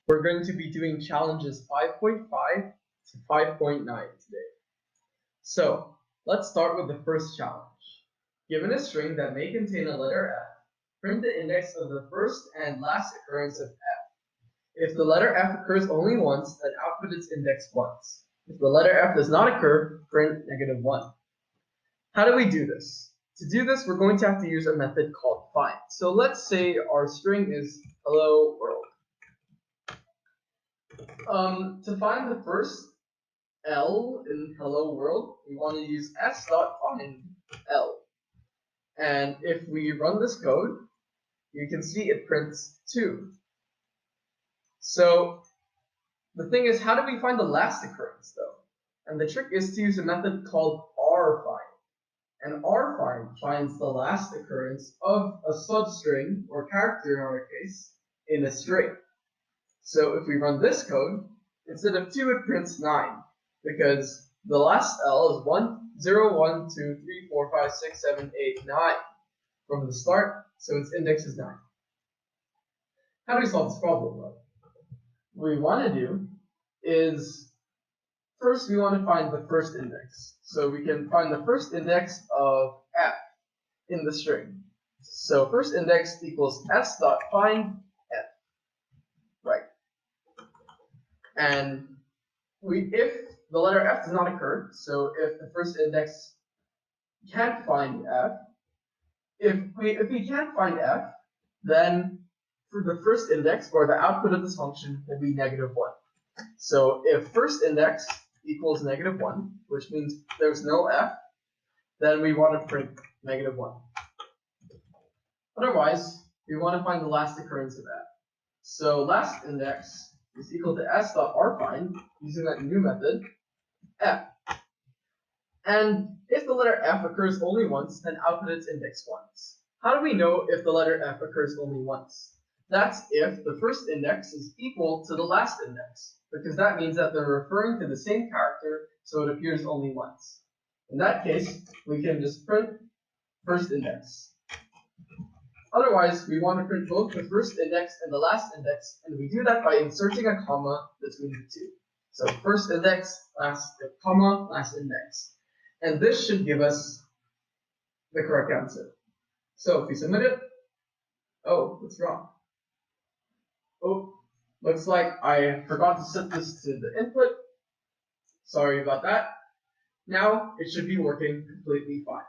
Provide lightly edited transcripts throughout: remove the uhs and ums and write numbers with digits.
We're going to be doing challenges 5.5 to 5.9 today. So let's start with the first challenge. Given a string that may contain a letter F, print the index of the first and last occurrence of F. If the letter F occurs only once, then output its index once. If the letter F does not occur, print -1. How do we do this? To do this, we're going to have to use a method called find. So let's say our string is hello world. To find the first L in hello world, we want to use s.find L. And if we run this code, you can see it prints 2. So the thing is, how do we find the last occurrence though? And the trick is to use a method called rfind. And rfind finds the last occurrence of a substring, or character in our case, in a string. So if we run this code, instead of 2 it prints 9, because the last L is 1, 0, 1, 2, 3, 4, 5, 6, 7, 8, 9 from the start, so its index is 9. How do we solve this problem though? What we want to do is, first we want to find the first index. So we can find the first index of F in the string. So first index equals s.find F. Right. And if the letter F does not occur, so if the first index can't find F, if we can't find F, then for the first index, or the output of this function will be -1. So if first index equals -1, which means there's no F, then we want to print -1. Otherwise, we want to find the last occurrence of F. So last index is equal to s.rfind, using that new method, F. And if the letter F occurs only once, then output its index once. How do we know if the letter F occurs only once? That's if the first index is equal to the last index, because that means that they're referring to the same character, so it appears only once. In that case, we can just print first index. Otherwise, we want to print both the first index and the last index, and we do that by inserting a comma between the two. So first index, comma, last index. And this should give us the correct answer. So if we submit it, oh, what's wrong? Oh, looks like I forgot to set this to the input. Sorry about that. Now it should be working completely fine.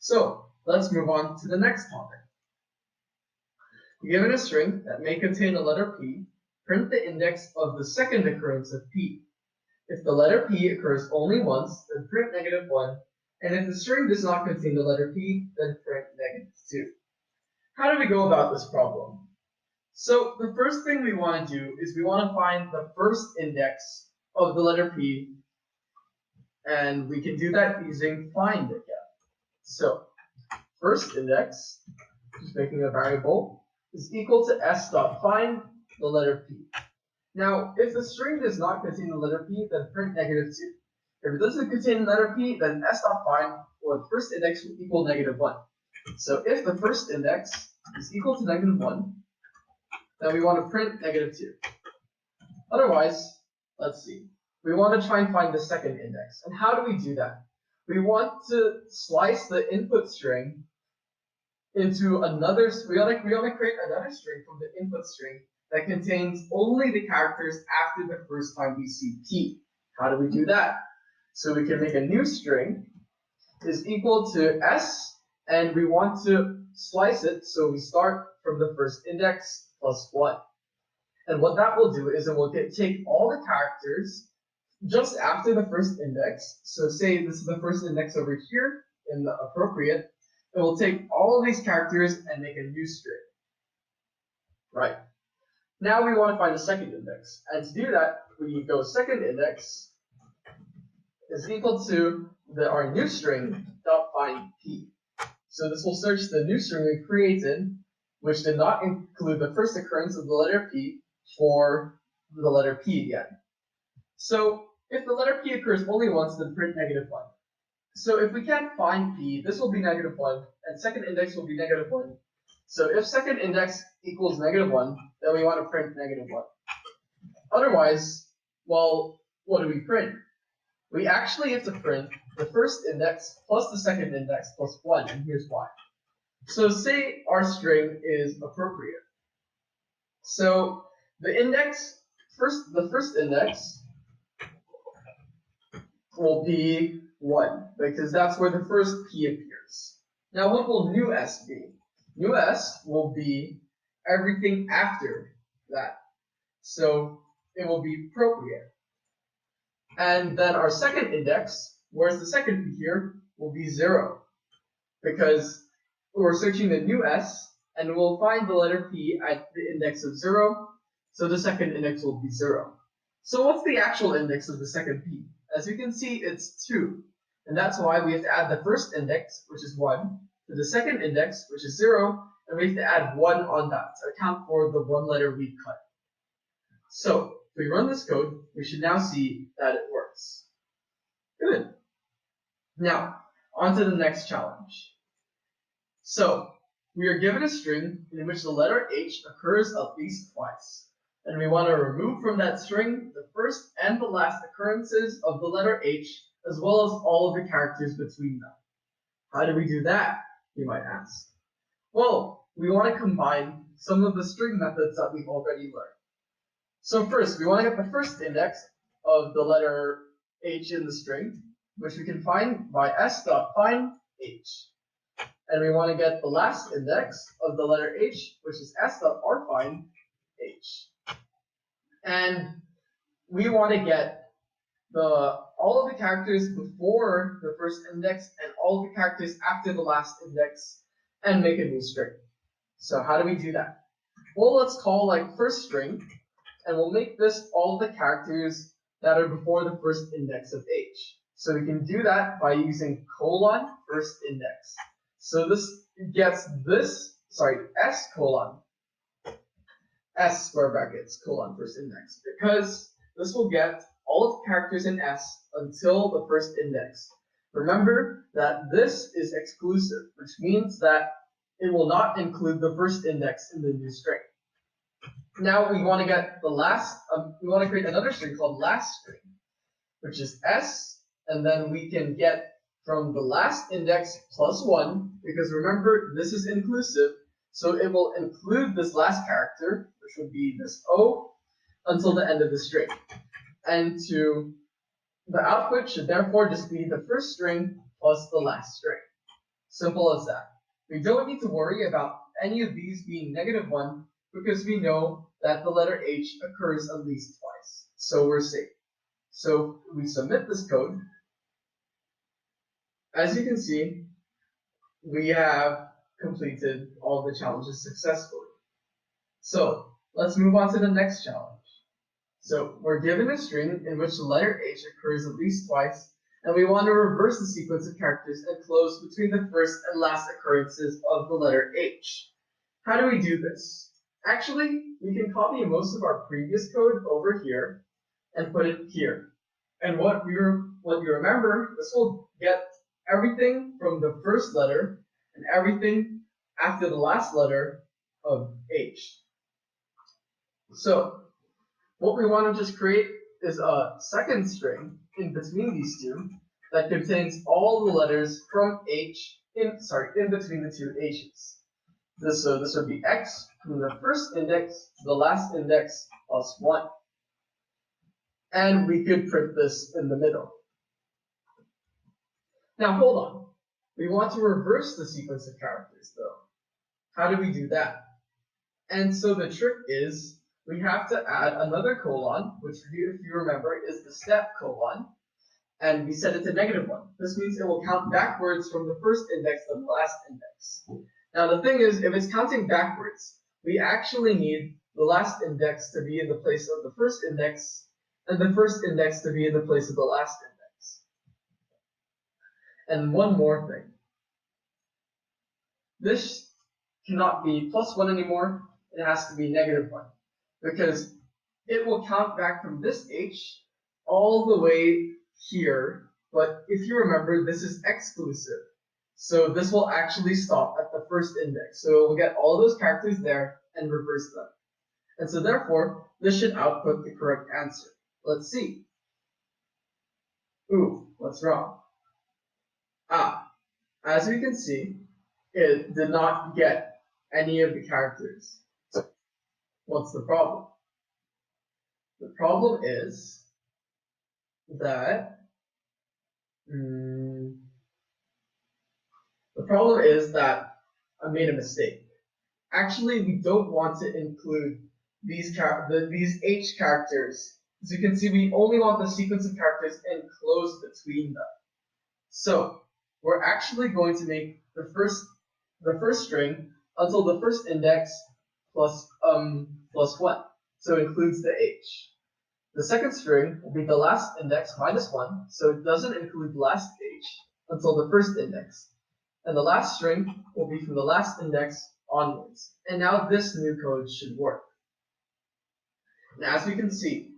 So let's move on to the next topic. Given a string that may contain a letter P, print the index of the second occurrence of P. If the letter P occurs only once, then print -1, and if the string does not contain the letter P, then print -2. How do we go about this problem? So the first thing we want to do is we want to find the first index of the letter P, and we can do that using find again. So first index, just making a variable, is equal to s.find the letter P. Now, if the string does not contain the letter P, then print -2. If it doesn't contain the letter P, then s.find, or the first index, will equal -1. So if the first index is equal to -1, then we want to print -2. Otherwise, let's see. We want to try and find the second index. And how do we do that? We want to slice the input string into another, we want to create another string from the input string that contains only the characters after the first time we see P. How do we do that? So we can make a new string is equal to S, and we want to slice it, so we start from the first index plus 1. And what that will do is it will take all the characters just after the first index. So say this is the first index over here in the appropriate. It will take all of these characters and make a new string. Right. Now we want to find the second index. And to do that, we go second index is equal to our new string dot find P. So this will search the new string we created, which did not include the first occurrence of the letter P, for the letter P again. So if the letter P occurs only once, then print -1. So if we can't find P, this will be -1, and second index will be -1. So if second index equals -1, then we want to print -1. Otherwise, well, what do we print? We actually have to print the first index plus the second index plus 1, and here's why. So say our string is appropriate. So the first index will be 1, because that's where the first p appears. Now what will new s be? New s will be everything after that. So it will be appropriate. And then our second index, where's the second p here, will be 0. Because we're searching the new s, and we'll find the letter p at the index of 0, so the second index will be 0. So what's the actual index of the second p? As you can see, it's 2. And that's why we have to add the first index, which is 1, to the second index, which is 0, and we have to add 1 on that to account for the one letter we cut. So if we run this code, we should now see that it works. Good. Now, on to the next challenge. So, we are given a string in which the letter H occurs at least twice. And we want to remove from that string the first and the last occurrences of the letter H, as well as all of the characters between them. How do we do that, you might ask? Well, we want to combine some of the string methods that we've already learned. So first, we want to get the first index of the letter H in the string, which we can find by s.findH. And we want to get the last index of the letter H, which is s.rfindH. And we want to get all of the characters before the first index and all of the characters after the last index and make a new string. So how do we do that? Well, let's call like first string, and we'll make this all the characters that are before the first index of H. So we can do that by using colon first index. So this gets this, s colon, s square brackets, colon first index, because this will get all of the characters in s until the first index. Remember that this is exclusive, which means that it will not include the first index in the new string. Now we want to get the last, we want to create another string called last string, which is s, and then we can get from the last index plus 1, because remember, this is inclusive, so it will include this last character, which would be this O, until the end of the string. And the output should therefore just be the first string plus the last string. Simple as that. We don't need to worry about any of these being -1, because we know that the letter H occurs at least twice. So we're safe. So we submit this code. As you can see, we have completed all the challenges successfully. So let's move on to the next challenge. So we're given a string in which the letter H occurs at least twice, and we want to reverse the sequence of characters and close between the first and last occurrences of the letter H. How do we do this? Actually, we can copy most of our previous code over here and put it here. And what you remember, this will get everything from the first letter and everything after the last letter of H. So what we want to just create is a second string in between these two that contains all the letters from H in between the two H's. This would be X from the first index to the last index plus 1. And we could print this in the middle. Now hold on. We want to reverse the sequence of characters though. How do we do that? And so the trick is we have to add another colon, which if you remember is the step colon, and we set it to -1. This means it will count backwards from the first index to the last index. Now the thing is, if it's counting backwards, we actually need the last index to be in the place of the first index, and the first index to be in the place of the last index. And one more thing. This cannot be +1 anymore, it has to be -1. Because it will count back from this H all the way here, but if you remember, this is exclusive. So this will actually stop at the first index. So we'll get all those characters there and reverse them. And so therefore, this should output the correct answer. Let's see. Ooh, what's wrong? As we can see, it did not get any of the characters. What's the problem? The problem is that I made a mistake. Actually, we don't want to include these H characters. As you can see, we only want the sequence of characters enclosed between them. So we're actually going to make the first string until the first index plus 1. So it includes the H. The second string will be the last index minus 1, so it doesn't include the last H until the first index. And the last string will be from the last index onwards. And now this new code should work. And as we can see,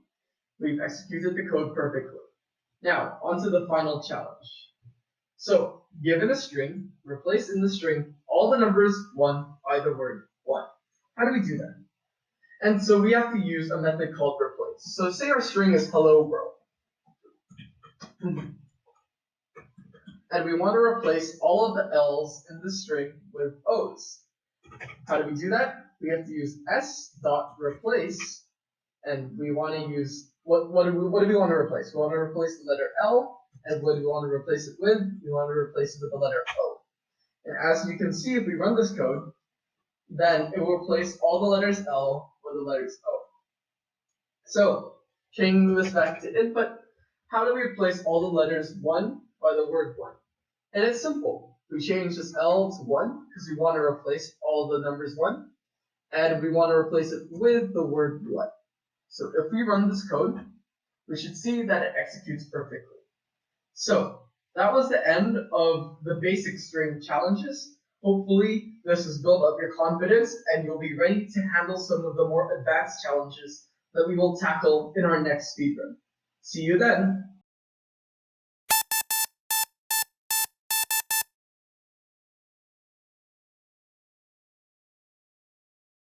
we've executed the code perfectly. Now, onto the final challenge. So, given a string, replace in the string all the numbers 1 by the word 1. How do we do that? And so we have to use a method called replace. So say our string is hello world. And we want to replace all of the L's in the string with O's. How do we do that? We have to use s.replace, and we want to use, what do we want to replace? We want to replace the letter L, and what do we want to replace it with? We want to replace it with the letter O. And as you can see, if we run this code, then it will replace all the letters L with the letters O. So, changing this back to input, how do we replace all the letters 1 by the word 1? And it's simple. We change this L to 1 because we want to replace all the numbers 1, and we want to replace it with the word 1. So if we run this code, we should see that it executes perfectly. So that was the end of the basic string challenges. Hopefully this has built up your confidence and you'll be ready to handle some of the more advanced challenges that we will tackle in our next speedrun. See you then!